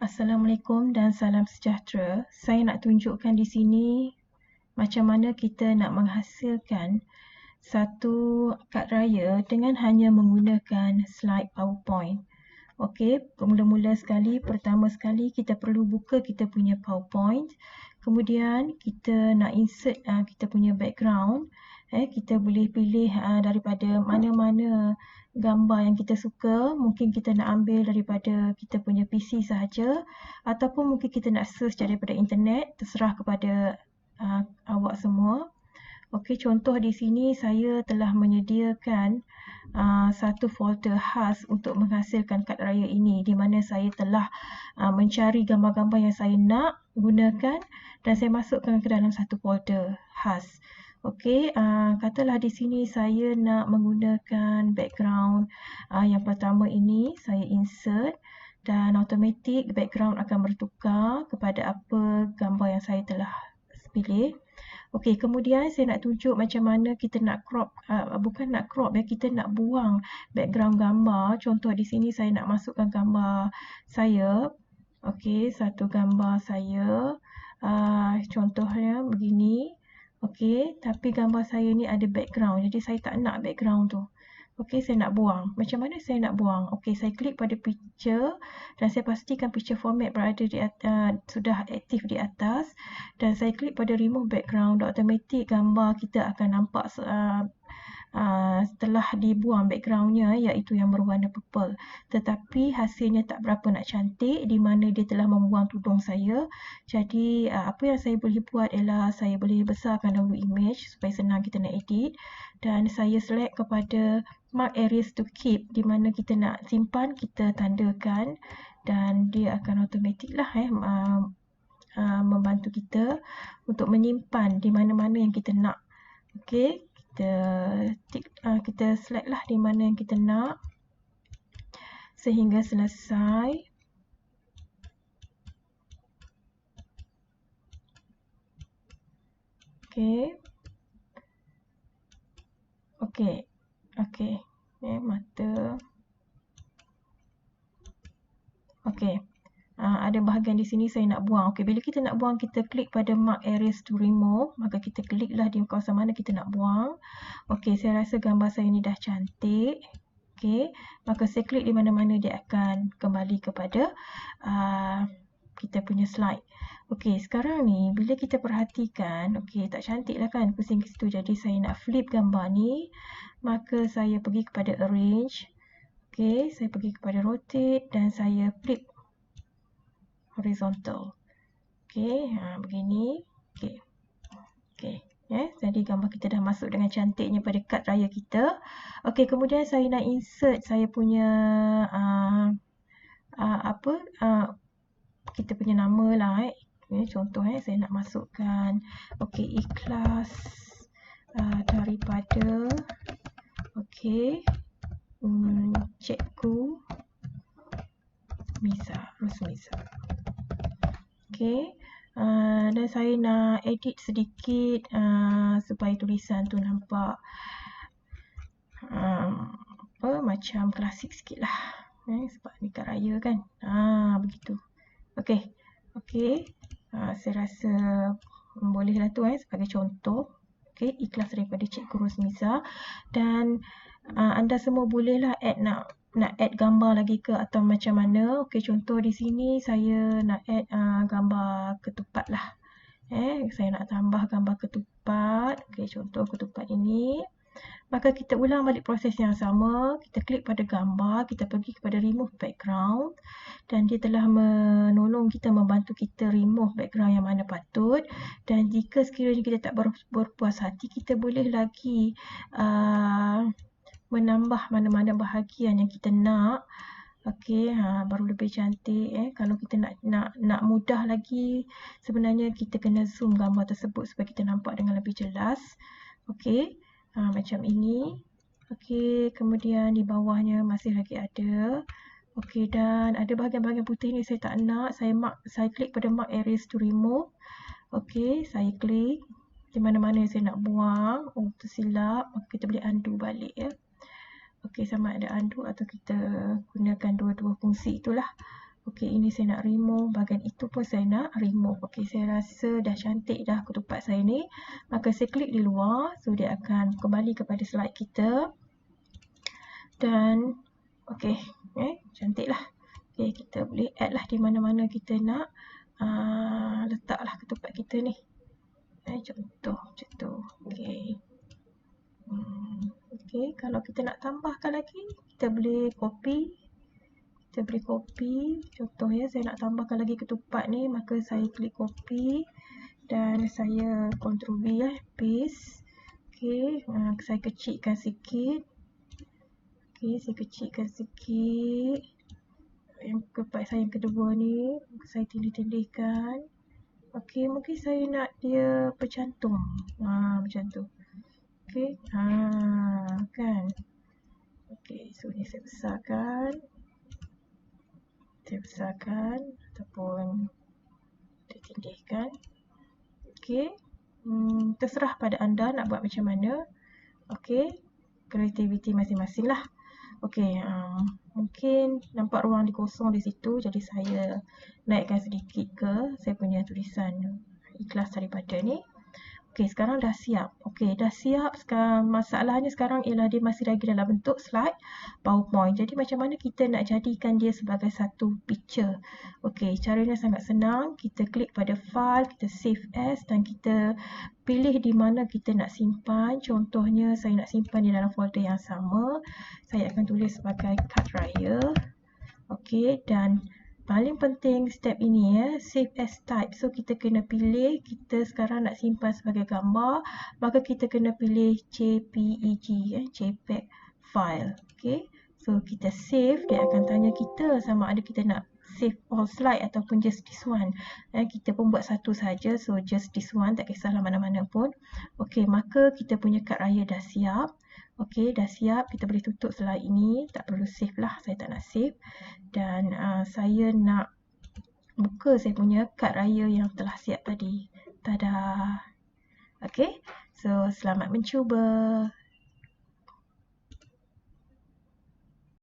Assalamualaikum dan salam sejahtera. Saya nak tunjukkan di sini macam mana kita nak menghasilkan satu kad raya dengan hanya menggunakan slide PowerPoint. Okey, mula-mula sekali, pertama sekali kita perlu buka kita punya PowerPoint. Kemudian kita nak insert kita punya background. Kita boleh pilih daripada mana-mana gambar yang kita suka. Mungkin kita nak ambil daripada kita punya PC sahaja, ataupun mungkin kita nak search daripada internet, terserah kepada awak semua. Okey, contoh di sini saya telah menyediakan satu folder khas untuk menghasilkan kad raya ini, di mana saya telah mencari gambar-gambar yang saya nak gunakan dan saya masukkan ke dalam satu folder khas. Okey, katalah di sini saya nak menggunakan background yang pertama ini, saya insert dan automatik background akan bertukar kepada apa gambar yang saya telah pilih. Okey, kemudian saya nak tunjuk macam mana kita nak crop, bukan nak crop kita nak buang background gambar. Contoh di sini saya nak masukkan gambar saya. Okey, satu gambar saya. Contohnya begini. Okey, tapi gambar saya ni ada background. Jadi saya tak nak background tu. Okey, saya nak buang. Macam mana saya nak buang? Okey, saya klik pada picture dan saya pastikan picture format berada di atas, sudah aktif di atas, dan saya klik pada remove background. Automatik gambar kita akan nampak setelah dibuang backgroundnya, iaitu yang berwarna purple. Tetapi hasilnya tak berapa nak cantik, di mana dia telah membuang tudung saya. Jadi apa yang saya boleh buat ialah saya boleh besarkan dahulu image supaya senang kita nak edit, dan saya select kepada mark areas to keep, di mana kita nak simpan, kita tandakan dan dia akan automatik lah membantu kita untuk menyimpan di mana-mana yang kita nak. Okey, kita select lah di mana yang kita nak sehingga selesai. Okey. Okey. Mata. Okey. Ada bahagian di sini saya nak buang. Okey, bila kita nak buang, kita klik pada mark areas to remove. Maka kita kliklah di kawasan mana kita nak buang. Okey, saya rasa gambar saya ni dah cantik. Okey, maka saya klik di mana-mana dia akan kembali kepada kita punya slide. Okey, sekarang ni bila kita perhatikan, okey, tak cantik lah kan, pusing ke situ. Jadi saya nak flip gambar ni, maka saya pergi kepada arrange. Okey, saya pergi kepada rotate dan saya flip horizontal. Okey, begini. Okey. Jadi gambar kita dah masuk dengan cantiknya pada kad raya kita. Okey, kemudian saya nak insert saya punya kita punya nama lah. Contoh saya nak masukkan ikhlas daripada Cikgu Rusmiza. Okey, dan saya nak edit sedikit supaya tulisan tu nampak macam klasik sikit lah. Sebab ni kad raya kan. Begitu. Okey. Saya rasa bolehlah tu sebagai contoh. Okey, ikhlas daripada Cikgu Rusmiza. Dan anda semua bolehlah nak add gambar lagi ke atau macam mana. Okey, contoh di sini saya nak add gambar ketupat lah. Saya nak tambah gambar ketupat. Okey, contoh ketupat ini. Maka kita ulang balik proses yang sama. Kita klik pada gambar, kita pergi kepada remove background, dan dia telah menolong kita, membantu kita remove background yang mana patut. Dan jika sekiranya kita tak berpuas hati, kita boleh lagi menambah mana-mana bahagian yang kita nak. Okey, baru lebih cantik. Kalau kita nak mudah lagi, sebenarnya kita kena zoom gambar tersebut supaya kita nampak dengan lebih jelas. Okey, macam ini. Okey, kemudian di bawahnya masih lagi ada. Okey, dan ada bahagian-bahagian putih ni saya tak nak. Saya klik pada mark areas to remove. Okey, saya klik di mana-mana yang saya nak buang. Tersilap, maka kita boleh undo balik Okey, sama ada undo atau kita gunakan dua-dua fungsi itulah. Okey, ini saya nak remove. Bahagian itu pun saya nak remove. Okey, saya rasa dah cantik dah ketupat saya ni. Maka saya klik di luar. So, dia akan kembali kepada slide kita. Dan, okey, cantik lah. Okey, kita boleh add lah di mana-mana kita nak. Letaklah ketupat kita ni. Contoh macam tu. Okey. Okey, kalau kita nak tambahkan lagi, kita boleh copy. Contoh ya, saya nak tambahkan lagi ketupat ni, maka saya klik copy dan saya Ctrl V paste. Okey, saya kecilkan sikit. Okey, saya kecilkan sikit. Yang ketupat saya yang kedua ni, saya tindih-tindihkan. Okey, mungkin saya nak dia bercantum. Macam tu. Okey, kan. Okey, so ni saya besarkan. Ataupun ditindihkan. Okey, terserah pada anda nak buat macam mana. Okey, kreativiti masing-masing lah. Okey, mungkin nampak ruang kosong di situ, jadi saya naikkan sedikit ke saya punya tulisan ikhlas daripada ni. Okey, sekarang dah siap. Sekarang masalahnya sekarang ialah dia masih lagi dalam bentuk slide PowerPoint. Jadi macam mana kita nak jadikan dia sebagai satu picture? Okey, caranya sangat senang. Kita klik pada file, kita save as dan kita pilih di mana kita nak simpan. Contohnya saya nak simpan di dalam folder yang sama. Saya akan tulis sebagai kad raya. Okey, dan paling penting step ini ya, save as type. So kita kena pilih, kita sekarang nak simpan sebagai gambar, maka kita kena pilih JPEG, JPEG file. Okey. So kita save, dia akan tanya kita sama ada kita nak save all slide ataupun just this one. Kita pun buat satu saja, so just this one, tak kisahlah mana-mana pun. Okey, maka kita punya kad raya dah siap. Okey, dah siap. Kita boleh tutup slide ini. Tak perlu save lah. Saya tak nak save. Dan saya nak buka saya punya kad raya yang telah siap tadi. Tada! Okey. So, selamat mencuba.